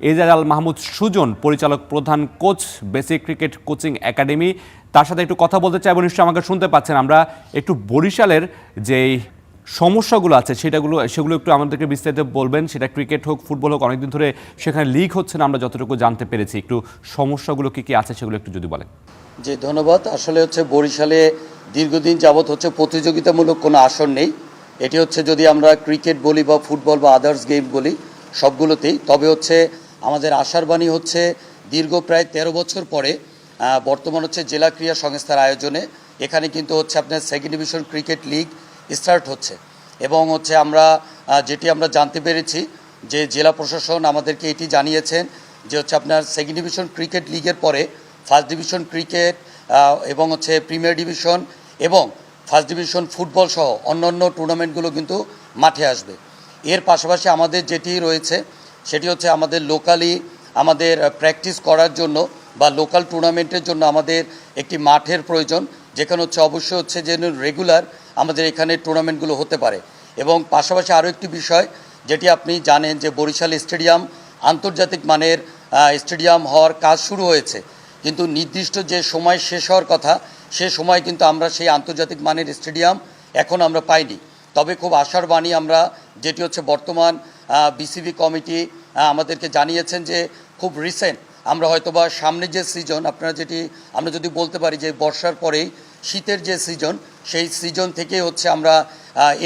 এজাজ আল মাহমুদ সুজন, পরিচালক প্রধান, coach, basic cricket coaching academy. তার সাথে একটু কথা বলতে চাই এবং নিশ্চয়ই আমাকে শুনতে পাচ্ছেন। আমরা একটু বরিশালের যেই সমস্যাগুলো আছে সেগুলো একটু আমাদেরকে বিস্তারিত বলবেন। সেটা ক্রিকেট হোক, ফুটবল হোক, অনেকদিন ধরে সেখানে লিগ হচ্ছে না আমরা যতটুকু জানতে পেরেছি। একটু সমস্যাগুলো কি আছে সেগুলো একটু যদি বলেন। জি ধন্যবাদ। আসলে হচ্ছে বরিশালে দীর্ঘদিন যাবৎ হচ্ছে প্রতিযোগিতামূলক কোনো আসর নেই। এটি হচ্ছে যদি আমরা ক্রিকেট বলি বা ফুটবল বা আদার্স গেম বলি সবগুলোতেই, তবে হচ্ছে আমাদের আশার বাণী হচ্ছে দীর্ঘ প্রায় 13 বছর পরে বর্তমান হচ্ছে জেলা ক্রীড়া সংস্থার আয়োজনে এখানে কিন্তু হচ্ছে আপনার second division cricket league start হচ্ছে। এবং হচ্ছে আমরা যেটি আমরা জানতে পেরেছি যে জেলা প্রশাসন আমাদেরকে এটি জানিয়েছেন যে হচ্ছে আপনার সেকেন্ড ডিভিশন ক্রিকেট লিগের পরে ফার্স্ট ডিভিশন ক্রিকেট এবং হচ্ছে প্রিমিয়ার ডিভিশন এবং ফার্স্ট ডিভিশন ফুটবল সহ অন্যান্য টুর্নামেন্টগুলো কিন্তু মাঠে আসবে। এর পাশাপাশি আমাদের যেটি রয়েছে সেটি হচ্ছে আমাদের লোকালি আমাদের প্র্যাকটিস করার জন্য বা লোকাল টুর্নামেন্টের জন্য আমাদের একটি মাঠের প্রয়োজন, যেখানে হচ্ছে অবশ্যই হচ্ছে যে রেগুলার আমাদের এখানে টুর্নামেন্টগুলো হতে পারে। এবং পাশাপাশি আরও একটি বিষয় যেটি আপনি জানেন যে বরিশাল স্টেডিয়াম আন্তর্জাতিক মানের স্টেডিয়াম হওয়ার কাজ শুরু হয়েছে, কিন্তু নির্দিষ্ট যে সময় শেষ হওয়ার কথা সে সময় কিন্তু আমরা সেই আন্তর্জাতিক মানের স্টেডিয়াম এখন আমরা পাইনি। তবে খুব আশার বাণী আমরা যেটি হচ্ছে বর্তমান বিসিবি কমিটি আমাদেরকে জানিয়েছেন যে খুব রিসেন্ট আমরা হয়তোবা সামনে যে সিজন আপনারা যেটি আমরা যদি বলতে পারি যে বর্ষার পরেই শীতের যে সিজন সেই সিজন থেকে হচ্ছে আমরা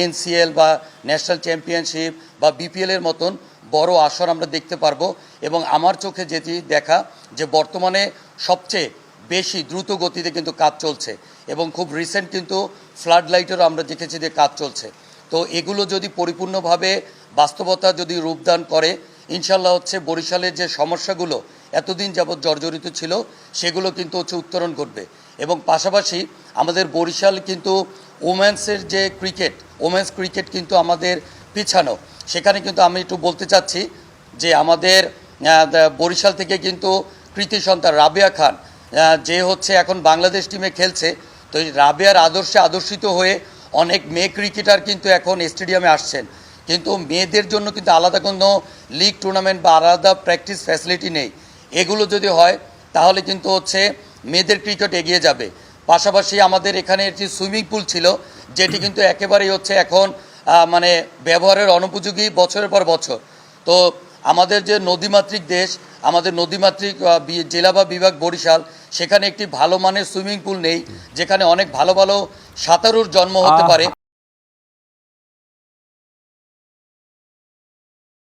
এনসিএল বা ন্যাশনাল চ্যাম্পিয়নশিপ বা বিপিএলের মতন বড় আসর আমরা দেখতে পারবো। এবং আমার চোখে যেটি দেখা যে বর্তমানে সবচেয়ে বেশি দ্রুত গতিতে কিন্তু কাজ চলছে এবং খুব রিসেন্ট কিন্তু ফ্লাড লাইটেরও আমরা দেখেছি যে কাজ চলছে। তো এগুলো যদি পরিপূর্ণভাবে বাস্তবতা যদি রূপদান করে ইনশাল্লাহ হচ্ছে বরিশালের যে সমস্যাগুলো এতদিন যাবৎ জর্জরিত ছিল সেগুলো কিন্তু হচ্ছে উত্তরণ ঘটবে। এবং পাশাপাশি আমাদের বরিশাল কিন্তু ওমেন্সের যে ওমেন্স ক্রিকেট কিন্তু আমাদের পিছানো। সেখানে কিন্তু আমি একটু বলতে চাচ্ছি যে আমাদের বরিশাল থেকে কিন্তু কৃতি সন্তান রাবেয়া খান যে হচ্ছে এখন বাংলাদেশ টিমে খেলছে, তো এই রাবেয়ার আদর্শে আদর্শিত হয়ে অনেক মেয়ে ক্রিকেটার কিন্তু এখন স্টেডিয়ামে আসছেন, কিন্তু মেয়েদের জন্য কিন্তু আলাদা কোনো লিগ টুর্নামেন্ট বা আলাদা প্র্যাকটিস ফ্যাসিলিটি নেই। এগুলো যদি হয় তাহলে কিন্তু হচ্ছে মেয়েদের ক্রিকেট এগিয়ে যাবে। পাশাপাশি আমাদের এখানে একটি সুইমিং পুল ছিল যেটি কিন্তু একেবারেই হচ্ছে এখন মানে ব্যবহারের অনুপযোগী বছরের পর বছর। তো আমাদের যে নদীমাতৃক দেশ, আমাদের নদীমাতৃক জেলা বা বিভাগ বরিশাল, সেখানে একটি ভালো মানের সুইমিং পুল নেই যেখানে অনেক ভালো ভালো সাঁতারুর জন্ম হতে পারে।